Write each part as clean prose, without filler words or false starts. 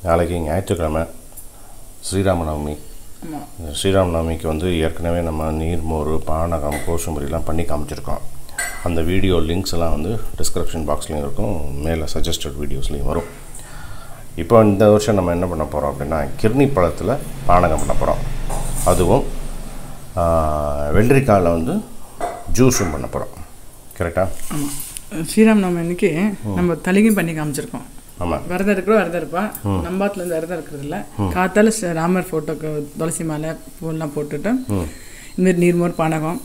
நாளைக்கு ஞாயிற்றுக்கிழமை ஸ்ரீராமநவமி. ஸ்ரீராமநவமிக்கு வந்து ஏற்கனவே நம்ம நீர்மோர், பானகம், கோசும்பரிலாம் பண்ணி காமிச்சிருக்கோம். அந்த வீடியோ லிங்க்ஸ் எல்லாம் வந்து டிஸ்கிரிப்ஷன் பாக்ஸ்லேயும் இருக்கும், மேலே சஜஸ்டட் வீடியோஸ்லேயும் வரும். இப்போ இந்த வருஷம் நம்ம என்ன பண்ண போகிறோம் அப்படின்னா, கிர்னி பழத்தில் பானகம் பண்ண போகிறோம். அதுவும் வெள்ளரிக்காயில் வந்து ஜூஸும் பண்ண போகிறோம். கரெக்டாக? ஆமாம். ஸ்ரீராமநவமி அன்றைக்கி நம்ம தலிகையும் பண்ணி காமிச்சிருக்கோம். ஆமாம். விரதம் இருக்கிறோம், விரதம் இருப்பான். நம்பாத்துலேருந்து விரதம் இருக்கிறதில்ல. காத்தால ராமர் ஃபோட்டோக்கு துளசி மாலை பூவெல்லாம் போட்டுட்டு இதுமாரி நீர்மோர், பானகம்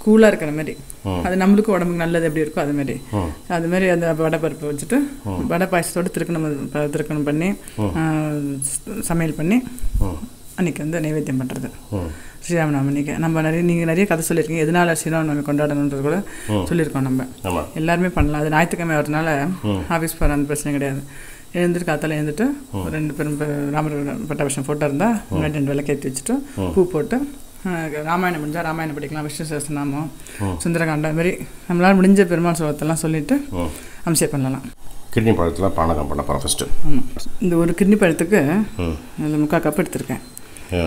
கூலாக இருக்கிற மாதிரி, அது நம்மளுக்கும் உடம்புக்கு நல்லது எப்படி இருக்கோ அதுமாரி அதுமாரி அந்த வடை பருப்பு வச்சுட்டு வடை பாயசத்தோடு திருக்கணம் பண்ணி சமையல் பண்ணி அன்றைக்கி வந்து நைவேத்தியம் பண்ணுறது ஸ்ரீராமநவமி அன்றைக்கி. நம்ம நீங்கள் நிறைய கதை சொல்லியிருக்கீங்க, எதனால் ஸ்ரீராமநவமி கொண்டாடணுன்றது கூட சொல்லியிருக்கோம். நம்ம எல்லாருமே பண்ணலாம். அது ஞாயிற்றுக்கிழமை வரதுனால ஆஃபீஸ் போகிற அந்த பிரச்சனை கிடையாது. எழுந்துட்டு காத்தால எழுந்துட்டு ஒரு 2 பேரும் ராமர் பட்டாபிஷேகம் ஃபோட்டோ இருந்தால் முன்னாடி 2 விளக்கேற்றி வச்சுட்டு பூ போட்டு ராமாயணம் முடிஞ்சால் ராமாயணம் படிக்கலாம், விஷ்ணு சஹஸ்ரநாமம், சுந்தரகாண்டம், அதுமாரி நம்மளால் முடிஞ்ச பெருமாள் சோகத்தெல்லாம் சொல்லிவிட்டு அபிஷேகம் பண்ணலாம். கிட்னி பழத்தில் பானகம் பண்ண போகிறோம் ஃபஸ்ட்டு. ஆமாம். இந்த ஒரு கிட்னி பழத்துக்கு அதில் 3/4 கப் எடுத்திருக்கேன்.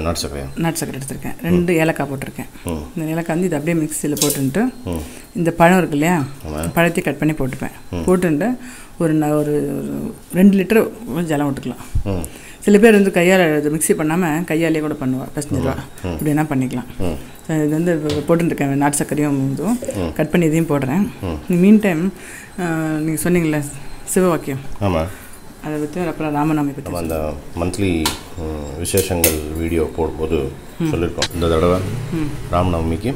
நாட்டு சக்கரை எடுத்திருக்கேன். 2 ஏலக்காய் போட்டிருக்கேன். இந்த ஏலக்காய் வந்து இது அப்படியே மிக்சியில் போட்டுன்ட்டு இந்த பழம் இருக்கு இல்லையா, பழத்தையும் கட் பண்ணி போட்டுப்பேன். போட்டுட்டு ஒரு 2 லிட்டர் ஜலம் விட்டுக்கலாம். சில பேர் வந்து கையால் மிக்ஸி பண்ணாமல் கையாலேயே கூட பண்ணுவாள், பசஞ்சிருவா. இப்படின்னா பண்ணிக்கலாம். இது வந்து போட்டுருக்கேன். நாட்டு சக்கரையும் இதுவும் கட் பண்ணி இதையும் போடுறேன். மீன் டைம் நீங்கள் சொன்னீங்களே சிவவாக்கியம், ஆமாம், அதை பற்றி அப்புறம் ராமநவமி பற்றி அந்த மந்த்லி விசேஷங்கள் வீடியோ போடும்போது சொல்லியிருக்கோம். இந்த தடவை ராமநவமிக்கு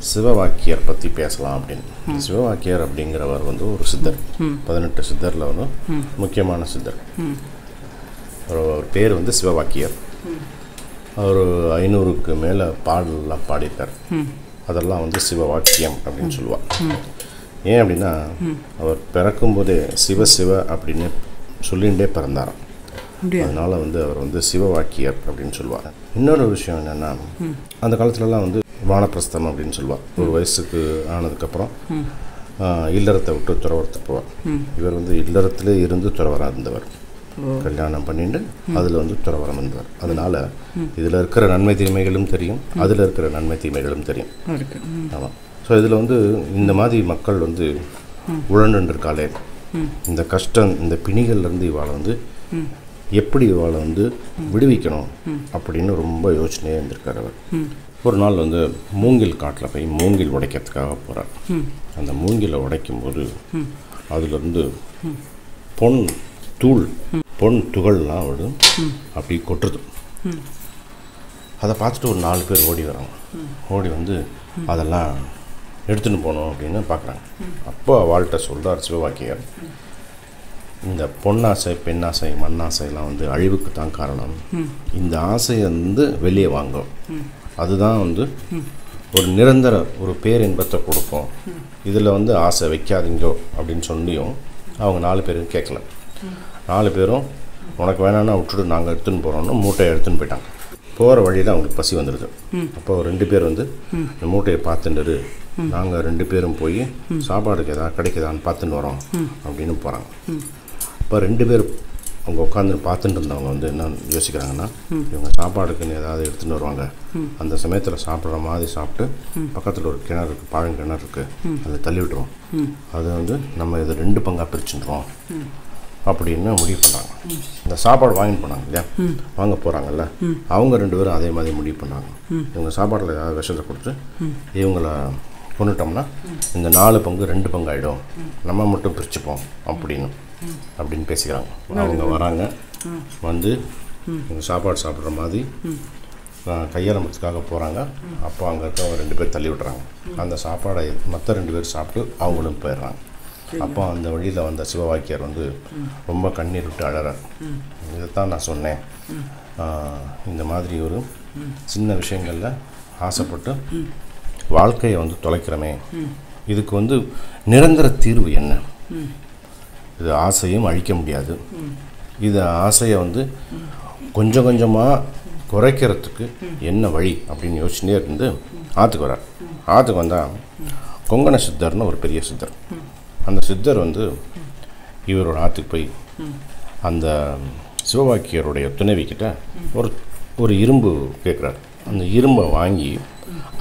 சிவவாக்கியர் பற்றி பேசலாம் அப்படின்னு. சிவவாக்கியர் அப்படிங்கிறவர் வந்து ஒரு சித்தர், 18 சித்தரில் வந்து முக்கியமான சித்தர். அவர் பேர் வந்து சிவவாக்கியர். அவர் 500க்கு மேலே பாடலாம் பாடிட்டார். அதெல்லாம் வந்து சிவவாக்கியம் அப்படின்னு சொல்லுவாள். ஏன் அப்படின்னா, அவர் பிறக்கும்போதே சிவ அப்படின்னு சொல்லிகிட்டே பிறந்தாராம். அதனால் வந்து அவர் வந்து சிவவாக்கியர் அப்படின்னு சொல்லுவார். இன்னொரு விஷயம் என்னென்னா, அந்த காலத்துலலாம் வந்து வானப்பிரஸ்தம் அப்படின்னு சொல்லுவாள். ஒரு வயசுக்கு ஆனதுக்கப்புறம் இல்லறத்தை விட்டு துறவரத்துக்கு போவார். இவர் வந்து இல்லறத்திலே இருந்து துறவராக இருந்தவர். கல்யாணம் பண்ணிட்டு அதில் வந்து துறவரம் இருந்தவர். அதனால் இதில் இருக்கிற நன்மை தீமைகளும் தெரியும், அதில் இருக்கிற நன்மை தீமைகளும் தெரியும். ஆமாம். ஸோ இதில் வந்து இந்த மாதிரி மக்கள் வந்து உழண்டுருக்காளே, இந்த கஷ்டம், இந்த பிணிகள்லேருந்து இவாளை வந்து எப்படி இவாளை வந்து விடுவிக்கணும் அப்படின்னு ரொம்ப யோசனையாக இருந்திருக்கார் அவர். ஒரு நாள் வந்து மூங்கில் காட்டில் போய் மூங்கில் உடைக்கிறதுக்காக போகிறார். அந்த மூங்கிலை உடைக்கும்போது அதுலேருந்து பொன் துகள்லாம் விடும், அப்படி கொட்டுறது. அதை பார்த்துட்டு ஒரு 4 பேர் ஓடி வராங்க. ஓடி வந்து அதெல்லாம் எடுத்துன்னு போகணும் அப்படின்னு பார்க்குறாங்க. அப்போ அவள்கிட்ட சொல்கிறார் சிவவாக்கியர், இந்த பொன்னாசை, பெண்ணாசை, மண்ணாசைலாம் வந்து அழிவுக்கு தான் காரணம். இந்த ஆசையை வந்து வெளியே வாங்கும், அதுதான் வந்து ஒரு நிரந்தர ஒரு பேரின்பத்தை கொடுக்கும். இதில் வந்து ஆசை வைக்காதீங்கோ அப்படின்னு சொல்லியும் அவங்க 4 பேரும் கேட்கல. 4 பேரும் உனக்கு வேணான்னா விட்டுட்டு நாங்கள் எடுத்துன்னு போகிறோம்னு மூட்டையை எடுத்துன்னு போயிட்டாங்க. போகிற வழியில் அவங்களுக்கு பசி வந்துடுது. அப்போ 2 பேர் வந்து இந்த மூட்டையை பார்த்துட்டு, நாங்கள் 2 பேரும் போய் சாப்பாடுக்கு எதாவது கிடைக்குதான்னு பார்த்துன்னு வரோம் அப்படின்னு போகிறாங்க. இப்போ 2 பேர் அவங்க உட்காந்து பார்த்துட்டு இருந்தவங்க வந்து என்ன யோசிக்கிறாங்கன்னா, இவங்க சாப்பாடுக்குன்னு ஏதாவது எடுத்துகிட்டு வருவாங்க, அந்த சமயத்தில் சாப்பிட்ற மாதிரி சாப்பிட்டு பக்கத்தில் ஒரு கிணறு இருக்குது, பழங்கிணறு இருக்குது, அதை தள்ளி விட்டுருவோம். அதை வந்து நம்ம இதை 2 பங்காக பிரிச்சுட்டுருவோம் அப்படின்னு முடிவு பண்ணாங்க. இந்த சாப்பாடு வாங்கிட்டு போனாங்க இல்லையா, வாங்க போகிறாங்கல்ல, அவங்க 2 பேரும் அதே மாதிரி முடிவு பண்ணாங்க. இவங்க சாப்பாட்டில் ஏதாவது விஷத்தை கொடுத்து இவங்களை கொண்டுட்டோம்னா இந்த 4 பங்கு 2 பங்கு ஆகிடும், நம்ம மட்டும் பிரிச்சுப்போம் அப்படின்னு பேசிக்கிறாங்க. அவங்க வராங்க, வந்து இவங்க சாப்பாடு சாப்பிட்ற மாதிரி கையாளம்பத்துக்காக போகிறாங்க. அப்போ அங்கே இருக்க 2 பேர் தள்ளி விட்டுறாங்க. அந்த சாப்பாடை மற்ற 2 பேர் சாப்பிட்டு அவங்களும் போயிடுறாங்க. அப்போ அந்த வழியில் வந்த சிவவாக்கியர் வந்து ரொம்ப கண்ணீர் விட்டு அழறார். இதைத்தான் நான் சொன்னேன், இந்த மாதிரி ஒரு சின்ன விஷயங்களில் ஆசைப்பட்டு வாழ்க்கையை வந்து தொலைக்கிறோமே, இதுக்கு வந்து நிரந்தர தீர்வு என்ன? இது ஆசையும் அழிக்க முடியாது. இது ஆசையை வந்து கொஞ்சம் கொஞ்சமாக குறைக்கிறதுக்கு என்ன வழி அப்படின்னு யோசிச்சுட்டே இருந்து ஆற்றுக்கு வரார். ஆற்றுக்கு வந்தால் கொங்கண சித்தர்னு ஒரு பெரிய சித்தர். அந்த சித்தர் வந்து இவரோட ஆற்றுக்கு போய் அந்த சிவவாக்கியருடைய துணைவிக்கிட்ட ஒரு இரும்பு கேட்குறாரு. அந்த இரும்பை வாங்கி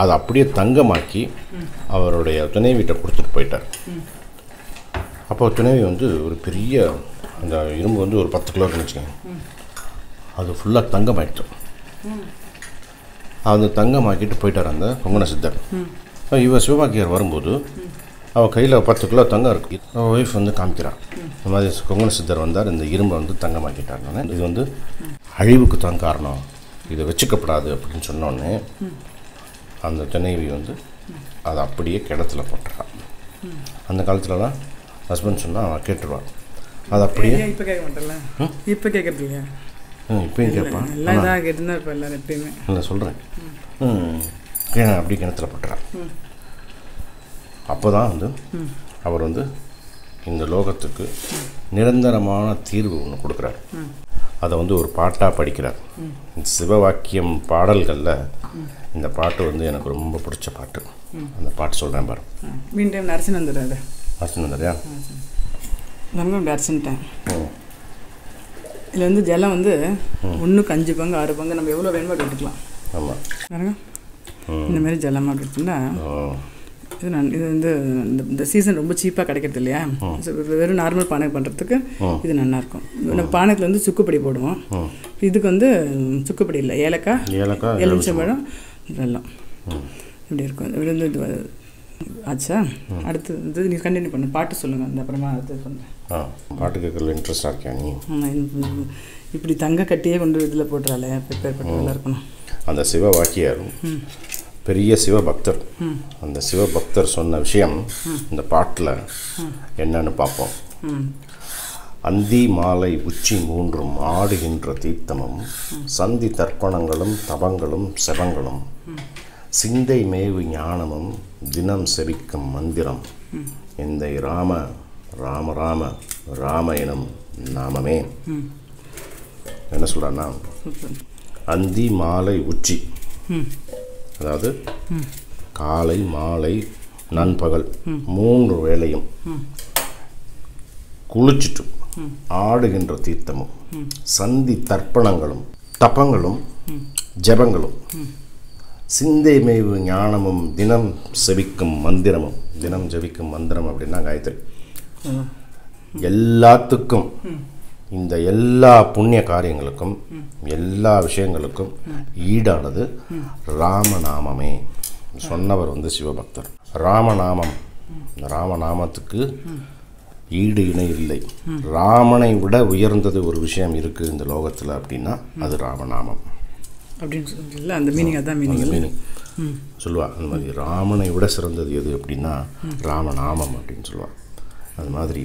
அதை அப்படியே தங்கமாக்கி அவருடைய துணைவிட்ட கொடுத்துட்டு போயிட்டார். அப்போ துணைவி வந்து ஒரு பெரிய அந்த இரும்பு வந்து ஒரு 10 கிலோன்னு வச்சுக்கோங்க, அது ஃபுல்லாக தங்கமாயிட்டு. அந்த தங்கமாக்கிட்டு போயிட்டார் அந்த கொங்கண சித்தர். இவ சிவபாக்கியர் வரும்போது அவள் கையில் 10 கிலோ தங்கம் இருக்குது. அவள் ஒய்ஃப் வந்து காமிக்கிறான், இந்த மாதிரி கொங்கண சித்தர் வந்தார், இந்த இரும்பை வந்து தங்கமாக்கிட்டாருன்னு. இது வந்து அழிவுக்கு தான் காரணம், இதை வச்சுக்கப்படாது அப்படின்னு சொன்னோடனே அந்த துணைவி வந்து அதை அப்படியே கிணத்துல போட்டுறான். அந்த காலத்துலலாம் ஹஸ்பண்ட் சொன்னால் அவன் கேட்டுருவான். அது அப்படியே இப்போ கேட்க மாட்டேன்ல, இப்போ கேட்குறது இல்லையா? இப்பயும் கேட்பான். எல்லாம் இதாக கேட்டுருந்தா இப்போ எல்லோரும் எப்பயுமே இல்லை சொல்கிறேன், அப்படியே கிணத்துல போட்டுறான். அப்போ தான் வந்து அவர் வந்து இந்த லோகத்துக்கு நிரந்தரமான தீர்வு ஒன்று கொடுக்குறார். அதை வந்து ஒரு பாட்டாக படிக்கிறார். சிவவாக்கியம் பாடல்களில் இந்த பாட்டு வந்து எனக்கு ரொம்ப பிடிச்ச பாட்டு. அந்த பாட்டு சொல்கிறேன் பாரு. மீன் டைம் அரைச்சின்னு வந்துடுறாரு. அரைச்சின்னு வந்துடுறியா? ரொம்ப இப்படி அரைச்சின்ட்டேன். இதில் வந்து ஜலம் வந்து 1க்கு 5 பங்கு 6 பங்கு நம்ம எவ்வளோ வேணுமோ எடுத்துக்கலாம். ஆமாம் பாருங்க, இந்த மாதிரி ஜலமாக எடுத்துட்டா இது வந்து இந்த சீசன் ரொம்ப சீப்பாக கிடைக்கிறது இல்லையா? வெறும் நார்மல் பானை பண்ணுறதுக்கு இது நல்லாயிருக்கும். நம்ம பானையில் வந்து சுக்குப்பொடி போடுவோம். இதுக்கு வந்து சுக்குப்பொடி இல்லை, ஏலக்காய் எலுமிச்சம்பழம் வெல்லம் இப்படி இருக்கும். இப்படி வந்து இது ஆச்சா? அடுத்து வந்து நீ கண்டினியூ பண்ணு, பாட்டு சொல்லுங்கள், அந்த அப்புறமா அடுத்து பண்ணுறேன். பாட்டு கேட்கல இன்ட்ரெஸ்டாக இருக்கியா நீ? இப்படி தங்க கட்டியே கொண்டு இதில் போட்டுறாளே, ப்ரிப்பேர் பண்ணி இருக்கணும். அந்த சிவவாக்கியர் பெரிய சிவபக்தர். அந்த சிவபக்தர் சொன்ன விஷயம் இந்த பாட்டில் என்னன்னு பார்ப்போம். அந்தி மாலை உச்சி 3 ஆடுகின்ற தீர்த்தமும் சந்தி தர்ப்பணங்களும் தபங்களும் செபங்களும் சிந்தை மேவு ஞானமும் தினம் செபிக்கும் மந்திரம் எந்தை ராம ராம ராம ராம எனும் நாமமே. என்ன சொல்கிறான்னா, அந்தி மாலை உச்சி, அதாவது காலை மாலை நண்பகல் 3 வேளையும் குளிச்சுட்டு ஆடுகின்ற தீர்த்தமும் சந்தி தர்ப்பணங்களும் தபங்களும் ஜபங்களும் சிந்தை மேவு ஞானமும் தினம் செபிக்கும் மந்திரமும். தினம் ஜபிக்கும் மந்திரம் அப்படின்னா காயத்ரி. எல்லாத்துக்கும் இந்த எல்லா புண்ணிய காரியங்களுக்கும் எல்லா விஷயங்களுக்கும் ஈடானது ராமநாமமே. சொன்னவர் வந்து சிவபக்தர். ராமநாமம், ராமநாமத்துக்கு ஈடு இணை இல்லை. ராமனை விட உயர்ந்தது ஒரு விஷயம் இருக்குது இந்த லோகத்தில் அப்படின்னா அது ராமநாமம் அப்படின்னு சொல்லல. அந்த மீனிங் அதான் மீனிங் சொல்லுவாள். அந்த மாதிரி ராமனை விட சிறந்தது எது அப்படின்னா ராமநாமம் அப்படின்னு சொல்லுவாள். அது மாதிரி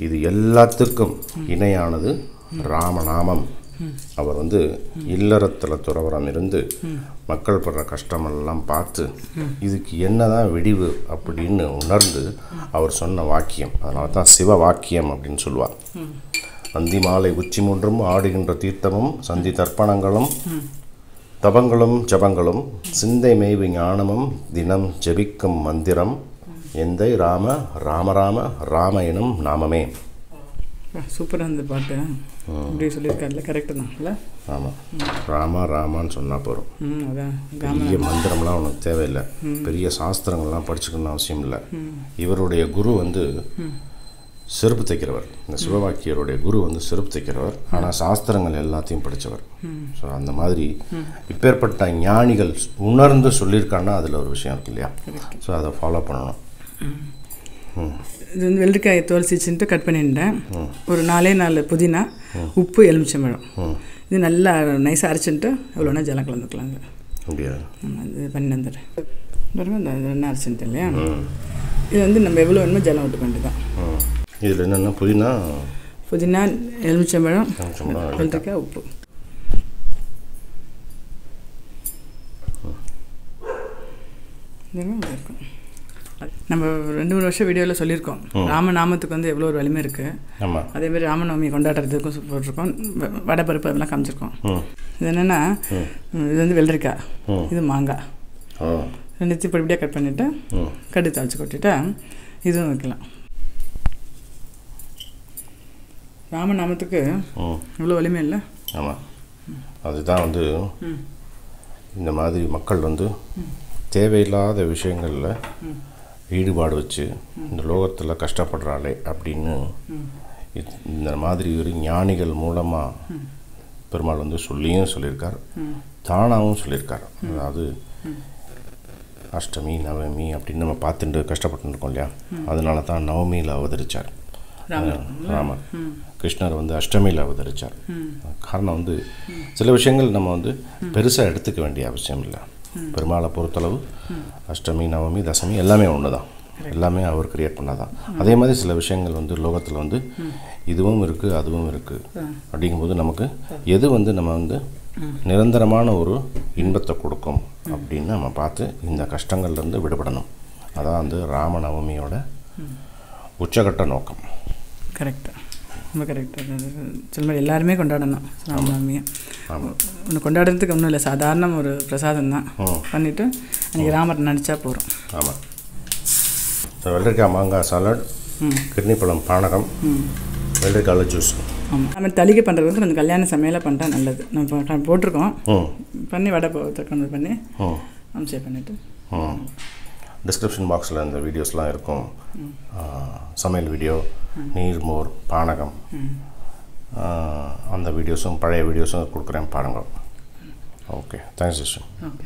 இது எல்லாத்துக்கும் இணையானது ராமநாமம். அவர் வந்து இல்லறத்தில் துறவரம் இருந்து மக்கள் படுற கஷ்டமெல்லாம் பார்த்து இதுக்கு என்னதான் விடிவு அப்படின்னு உணர்ந்து அவர் சொன்ன வாக்கியம். அதனால தான் சிவ வாக்கியம் அப்படின்னு சொல்லுவார். அந்தி மாலை உச்சி 3 ஆடுகின்ற தீர்த்தமும் சந்தி தர்ப்பணங்களும் தபங்களும் ஜபங்களும் சிந்தை மேய்வு ஞானமும் தினம் ஜபிக்கும் மந்திரம் எந்தை ராம ராம ராம ராம எனும் நாமமே. சூப்பராக அந்த பாட்டு இப்படி சொல்லியிருக்காருல்ல, கரெக்டு தான் இல்லை? ஆமாம், ராமா ராமான்னு சொன்னால் போகிறோம். அதான் பெரிய மந்திரம்லாம் உனக்கு தேவையில்லை, பெரிய சாஸ்திரங்கள்லாம் படிச்சுக்கணும்னு அவசியம் இல்லை. இவருடைய குரு வந்து செருப்பு தைக்கிறவர். இந்த சிவவாக்கியருடைய குரு வந்து செருப்பு தைக்கிறவர், ஆனால் சாஸ்திரங்கள் எல்லாத்தையும் படித்தவர். ஸோ அந்த மாதிரி இப்பேற்பட்ட ஞானிகள் உணர்ந்து சொல்லியிருக்காங்கன்னா அதில் ஒரு விஷயம் இருக்கு இல்லையா? ஸோ அதை ஃபாலோ பண்ணணும். இது வந்து வெள்ளரிக்காயை தோல் சீச்சுன்ட்டு கட் பண்ணிட்டேன். ஒரு 4 புதினா, உப்பு, எலுமிச்சம்பழம் இது நல்லா நைஸாக அரைச்சின்ட்டு எவ்வளோனா ஜலம் கலந்துக்கலாங்க. அப்படியா? இது பண்ணி வந்துடுறேன் பாருங்க. இந்த எண்ணெய் அரைச்சின்ட்டு இல்லையா? இது வந்து நம்ம எவ்வளோ வேணுமோ ஜலம் விட்டுக்க வேண்டியதான். இதில் என்னென்னா புதினா, எலுமிச்சம்பழம், வெள்ளரிக்காய், உப்பு. இருக்கும். நம்ம 2-3 வருஷம் வீடியோவில் சொல்லியிருக்கோம் ராமநாமத்துக்கு வந்து எவ்வளோ ஒரு வலிமை இருக்குது. அதேமாதிரி ராமநவமி கொண்டாடுறதுக்கும் போட்டிருக்கோம், வடைப்பருப்பு அதெல்லாம் காமிச்சிருக்கோம். இது என்னென்னா, இது வந்து வெள்ளரிக்காய், இது மாங்காய், 2 பொடிப்படியாக கட் பண்ணிவிட்டு கடுகு தாளித்து கொட்டிட்டா இதுவும் வைக்கலாம். ராமநாமத்துக்கு இவ்வளோ வலிமை இல்லை. ஆமாம், அதுதான் வந்து இந்த மாதிரி மக்கள் வந்து தேவையில்லாத விஷயங்களில் ஈடுபாடு வச்சு இந்த லோகத்தில் கஷ்டப்படுறாளே அப்படின்னு இந்த மாதிரி ஒரு ஞானிகள் மூலமாக பெருமாள் வந்து சொல்லியிருக்கார், தானாகவும் சொல்லியிருக்கார். அதாவது அஷ்டமி நவமி அப்படின்னு நம்ம பார்த்துட்டு கஷ்டப்பட்டு இருக்கோம் இல்லையா, அதனால தான் நவமியில் அவதரித்தார் ராமர். கிருஷ்ணர் வந்து அஷ்டமியில் அவதரித்தார். காரணம் வந்து சில விஷயங்கள் நம்ம வந்து பெருசாக எடுத்துக்க வேண்டிய அவசியம் இல்லை. பெருமாளை பொறுத்தளவு அஷ்டமி நவமி தசமி எல்லாமே ஒன்று தான், எல்லாமே அவர் கிரியேட் பண்ணாதான். அதே மாதிரி சில விஷயங்கள் வந்து லோகத்தில் வந்து இதுவும் இருக்குது அதுவும் இருக்குது அப்படிங்கும்போது நமக்கு எது வந்து நம்ம வந்து நிரந்தரமான ஒரு இன்பத்தை கொடுக்கும் அப்படின்னு நம்ம பார்த்து இந்த கஷ்டங்கள்லேருந்து விடுபடணும். அதான் வந்து ராமநவமியோட உச்சகட்ட நோக்கம். கரெக்டாக, ரொம்ப கரெக்டாக. சில மாதிரி எல்லாருமே கொண்டாடணும் ராமநவமியை. ஒன்று கொண்டாடுறதுக்கு ஒன்றும் இல்லை, சாதாரண ஒரு பிரசாதம் தான் பண்ணிவிட்டு அன்றைக்கி ராமர் நினச்சா போகிறோம். ஆமாம், வெள்ளரிக்காய் மாங்காய் சாலட், கிட்னி பழம் பானகம், வெள்ளரிக்காய் ஜூஸ். ஆமாம், நம்ம தளிகை பண்ணுறது வந்து கொஞ்சம் கல்யாண சமையலாக பண்ணிட்டா நல்லது. நம்ம போட்டிருக்கோம், பண்ணி வடை தக்கணும் பண்ணி சேவ் பண்ணிவிட்டு டிஸ்கிரிப்ஷன் பாக்ஸில் இந்த வீடியோஸ்லாம் இருக்கும். சமையல் வீடியோ, நீர்மோர், பானகம், அந்த வீடியோஸும் பழைய வீடியோஸும் கொடுக்குறேன் பாருங்கள். Okay, thanks. ஓகே.